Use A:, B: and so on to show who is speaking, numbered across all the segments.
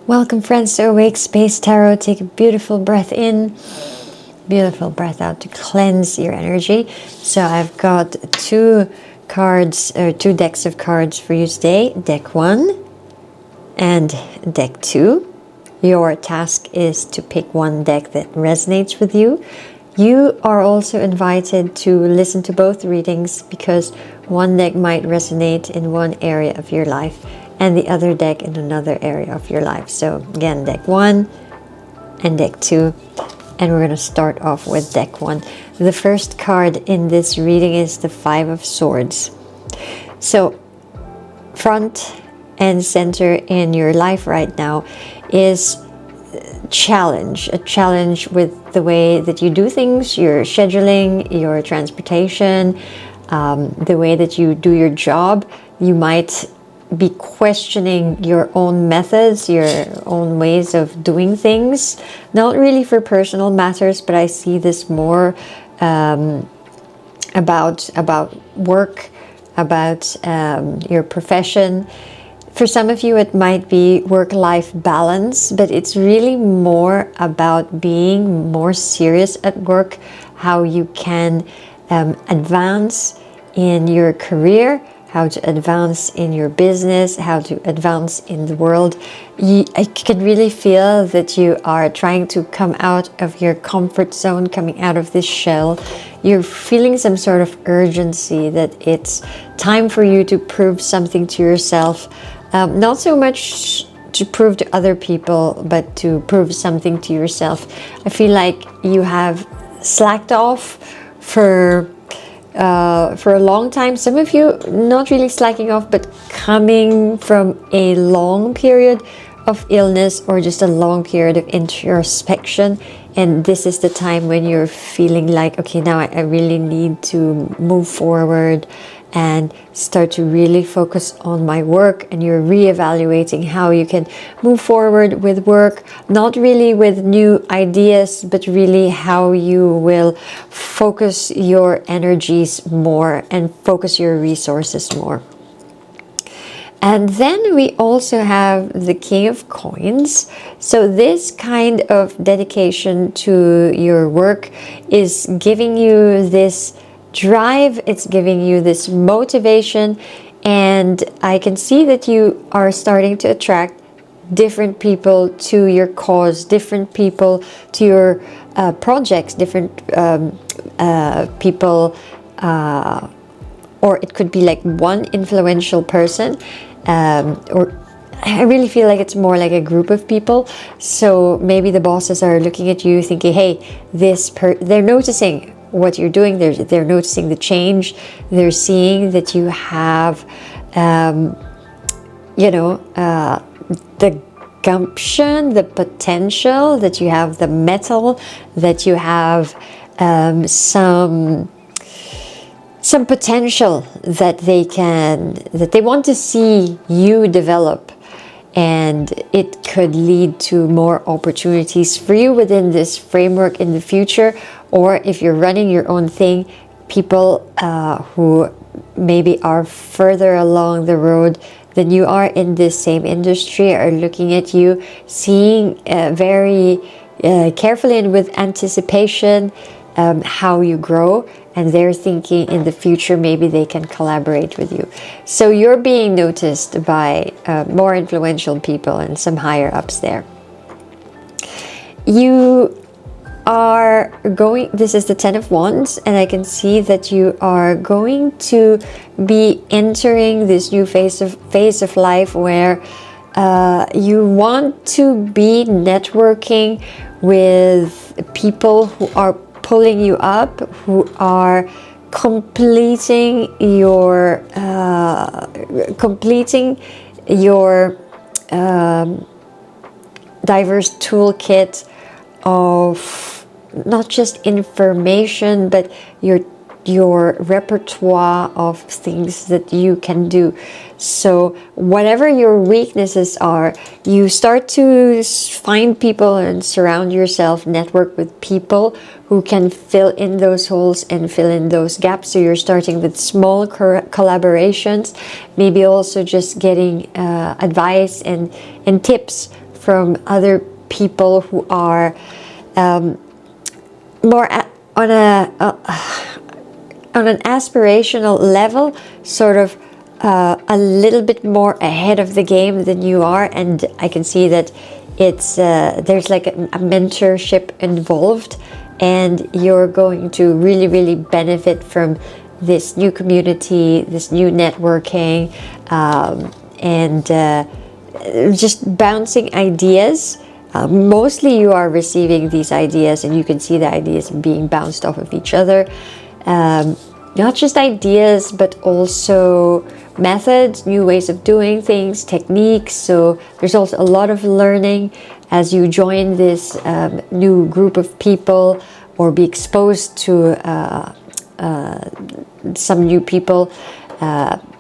A: Welcome friends to Awake Space Tarot. Take a beautiful breath in, beautiful breath out to cleanse your energy. So I've got two decks of cards for you today, deck 1 and deck 2. Your task is to pick one deck that resonates with you. You are also invited to listen to both readings because one deck might resonate in one area of your life and the other deck in another area of your life. So again, deck 1 and deck 2. And we're going to start off with deck 1. The first card in this reading is the 5 of Swords. So front and center in your life right now is a challenge with the way that you do things, your scheduling, your transportation, the way that you do your job. You might be questioning your own methods, your own ways of doing things, not really for personal matters, but I see this more about work, about your profession. For some of you it might be work-life balance, but it's really more about being more serious at work, how you can advance in your career, how to advance in your business, how to advance in the world. I can really feel that you are trying to come out of your comfort zone, coming out of this shell. You're feeling some sort of urgency that it's time for you to prove something to yourself. Not so much to prove to other people, but to prove something to yourself. I feel like you have slacked off for a long time. Some of you not really slacking off, but coming from a long period of illness or just a long period of introspection, and this is the time when you're feeling like, okay, now I really need to move forward and start to really focus on my work, and you're reevaluating how you can move forward with work, not really with new ideas, but really how you will focus your energies more and focus your resources more. And then we also have the King of Coins. So this kind of dedication to your work is giving you this drive, it's giving you this motivation, and I can see that you are starting to attract different people to your cause, different people to your projects, different people, or it could be like one influential person, or I really feel like it's more like a group of people. So maybe the bosses are looking at you thinking, hey, they're noticing what you're doing, they're noticing the change, they're seeing that you have the gumption, the potential, that you have the mettle, that you have some potential that they want to see you develop, and it could lead to more opportunities for you within this framework in the future. Or if you're running your own thing, people who maybe are further along the road than you are in this same industry are looking at you, seeing very carefully and with anticipation how you grow, and they're thinking in the future maybe they can collaborate with you. So you're being noticed by more influential people and some higher ups there. You are going, this is the 10 of Wands, and I can see that you are going to be entering this new phase of life where you want to be networking with people who are pulling you up, who are completing your diverse toolkit of not just information, but your repertoire of things that you can do. So whatever your weaknesses are, you start to find people and surround yourself, network with people who can fill in those holes and fill in those gaps. So you're starting with small collaborations, maybe also just getting advice and tips from other people who are more on an aspirational level, sort of a little bit more ahead of the game than you are. And I can see that it's there's like a mentorship involved, and you're going to really benefit from this new community, this new networking, and just bouncing ideas. Mostly you are receiving these ideas, and you can see the ideas being bounced off of each other. Not just ideas, but also methods, new ways of doing things, techniques. So there's also a lot of learning as you join this new group of people, or be exposed to some new people,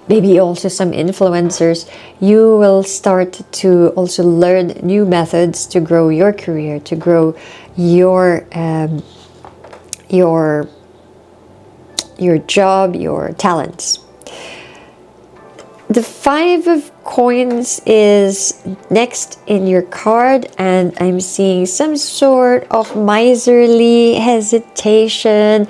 A: maybe also some influencers. You will start to also learn new methods to grow your career, to grow your job, your talents. The 5 of coins is next in your card, and I'm seeing some sort of miserly hesitation.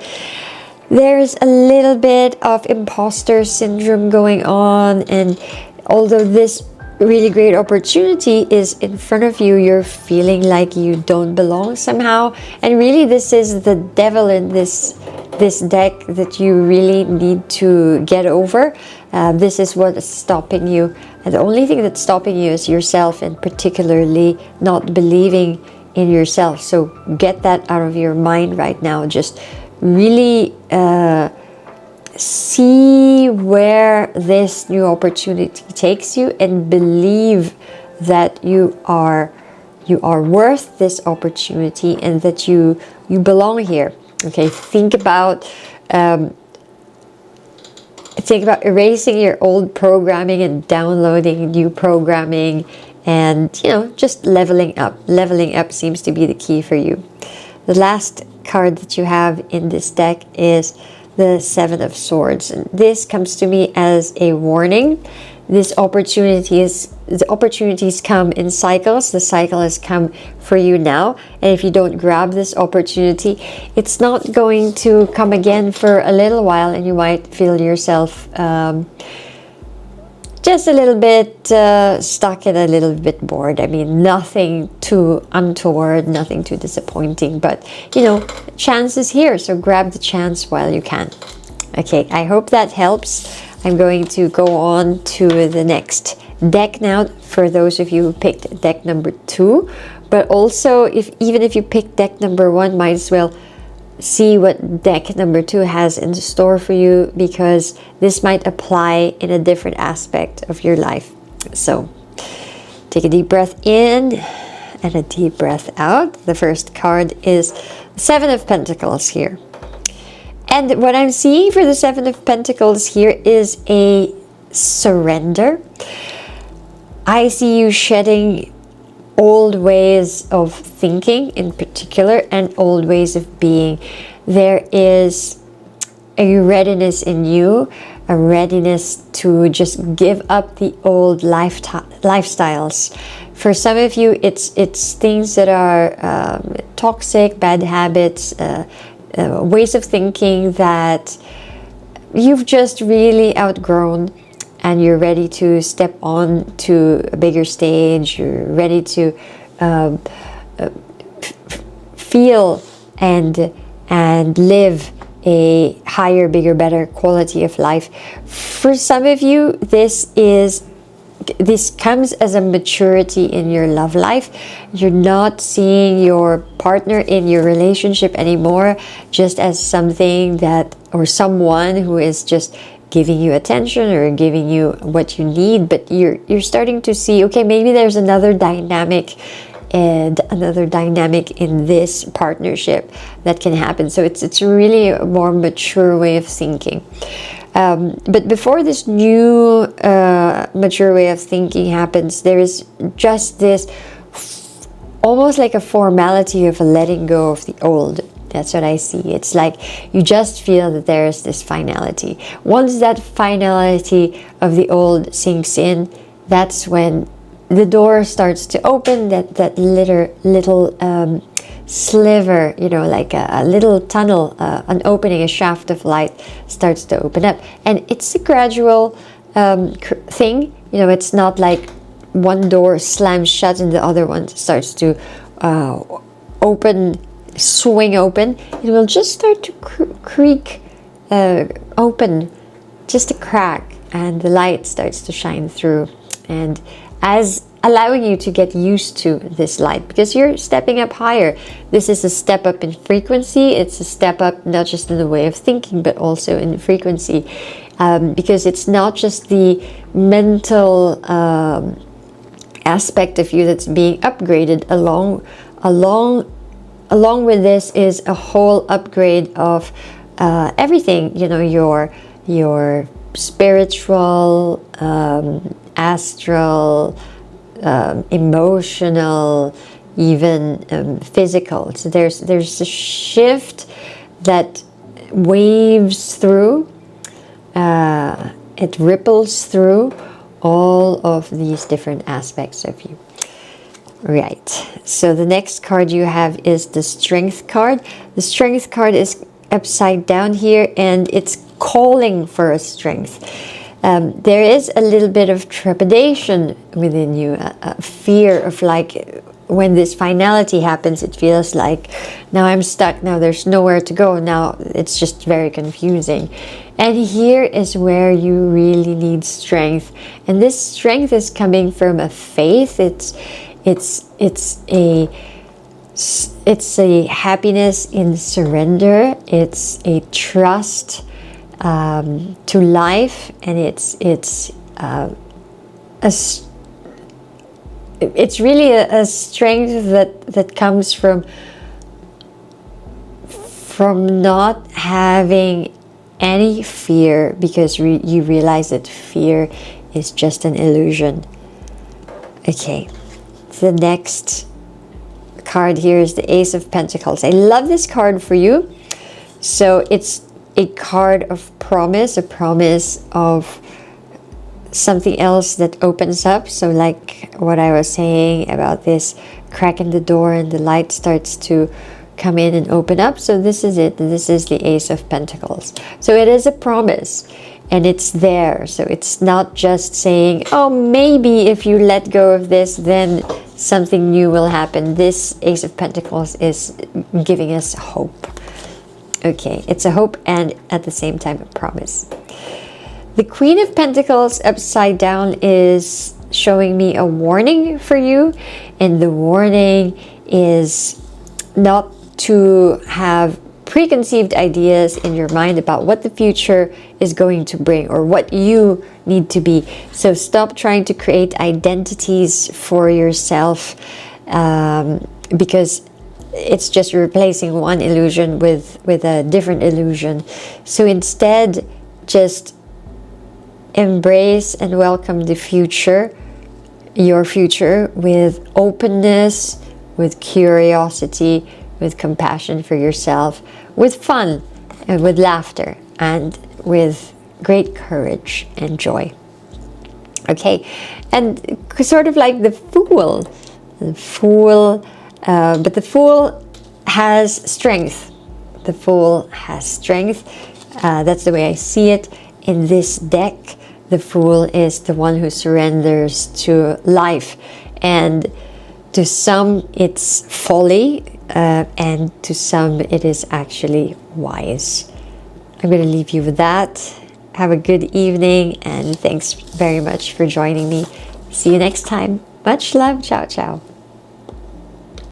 A: There's a little bit of imposter syndrome going on, and although this really great opportunity is in front of you, you're feeling like you don't belong somehow. And really, this is the devil in this deck that you really need to get over. This is what is stopping you, and the only thing that's stopping you is yourself, and particularly not believing in yourself. So get that out of your mind right now. Just really see where this new opportunity takes you, and believe that you are worth this opportunity, and that you belong here. Okay, think about erasing your old programming and downloading new programming, and just leveling up. Leveling up seems to be the key for you. The last card that you have in this deck is the 7 of Swords, and this comes to me as a warning. The opportunities come in cycles. The cycle has come for you now, and if you don't grab this opportunity, it's not going to come again for a little while, and you might feel yourself just a little bit stuck and a little bit bored. I mean, nothing too untoward, nothing too disappointing, but chance is here, so grab the chance while you can. Okay, I hope that helps. I'm going to go on to the next deck now, for those of you who picked deck number 2. But also, even if you picked deck number 1, might as well see what deck number 2 has in store for you, because this might apply in a different aspect of your life. So take a deep breath in and a deep breath out. The first card is the 7 of Pentacles here. And what I'm seeing for the 7 of Pentacles here is a surrender. I see you shedding old ways of thinking in particular, and old ways of being. There is a readiness in you, a readiness to just give up the old lifestyles. For some of you, it's things that are toxic, bad habits, ways of thinking that you've just really outgrown, and you're ready to step on to a bigger stage. You're ready to feel and live a higher, bigger, better quality of life. For some of you, this comes as a maturity in your love life. You're not seeing your partner in your relationship anymore just as something that, or someone who is just giving you attention or giving you what you need, but you're starting to see, okay, maybe there's another dynamic in this partnership that can happen. So it's really a more mature way of thinking. But before this new mature way of thinking happens, there is just this almost like a formality of letting go of the old. That's what I see. It's like you just feel that there's this finality. Once that finality of the old sinks in, that's when the door starts to open, that little sliver, you know, like a little tunnel, an opening, a shaft of light starts to open up. And it's a gradual thing, you know, it's not like one door slams shut and the other one starts to swing open. It will just start to creak open, just a crack, and the light starts to shine through, and as allowing you to get used to this light, because you're stepping up higher. This is a step up in frequency. It's a step up not just in the way of thinking, but also in frequency, because it's not just the mental aspect of you that's being upgraded. Along with this is a whole upgrade of everything, you know, your spiritual, astral, emotional, even physical. So there's a shift that waves through, it ripples through all of these different aspects of you. Right, so the next card you have is the Strength card. The Strength card is upside down here, and it's calling for a strength. There is a little bit of trepidation within you, a fear of, like, when this finality happens, it feels like, now I'm stuck, now there's nowhere to go, now it's just very confusing. And here is where you really need strength. And this strength is coming from a faith. It's a happiness in surrender. It's a trust to life, and it's really a strength that comes from not having any fear, because you realize that fear is just an illusion. Okay, the next card here is the Ace of Pentacles. I love this card for you. So it's a card of promise, a promise of something else that opens up. So like what I was saying about this crack in the door and the light starts to come in and open up. So this is it. This is the Ace of Pentacles. So it is a promise, and it's there. So it's not just saying, oh, maybe if you let go of this, then something new will happen. This Ace of Pentacles is giving us hope. Okay, it's a hope and at the same time a promise. The Queen of Pentacles upside down is showing me a warning for you, and the warning is not to have preconceived ideas in your mind about what the future is going to bring or what you need to be. So stop trying to create identities for yourself, because it's just replacing one illusion with a different illusion. So instead, just embrace and welcome the future, your future, with openness, with curiosity, with compassion for yourself, with fun and with laughter, and with great courage and joy. Okay, and sort of like the Fool, but the Fool has strength. The Fool has strength. That's the way I see it in this deck. The Fool is the one who surrenders to life, and to some it's folly, and to some it is actually wise. I'm going to leave you with that. Have a good evening, and thanks very much for joining me. See you next time. Much love. Ciao, ciao.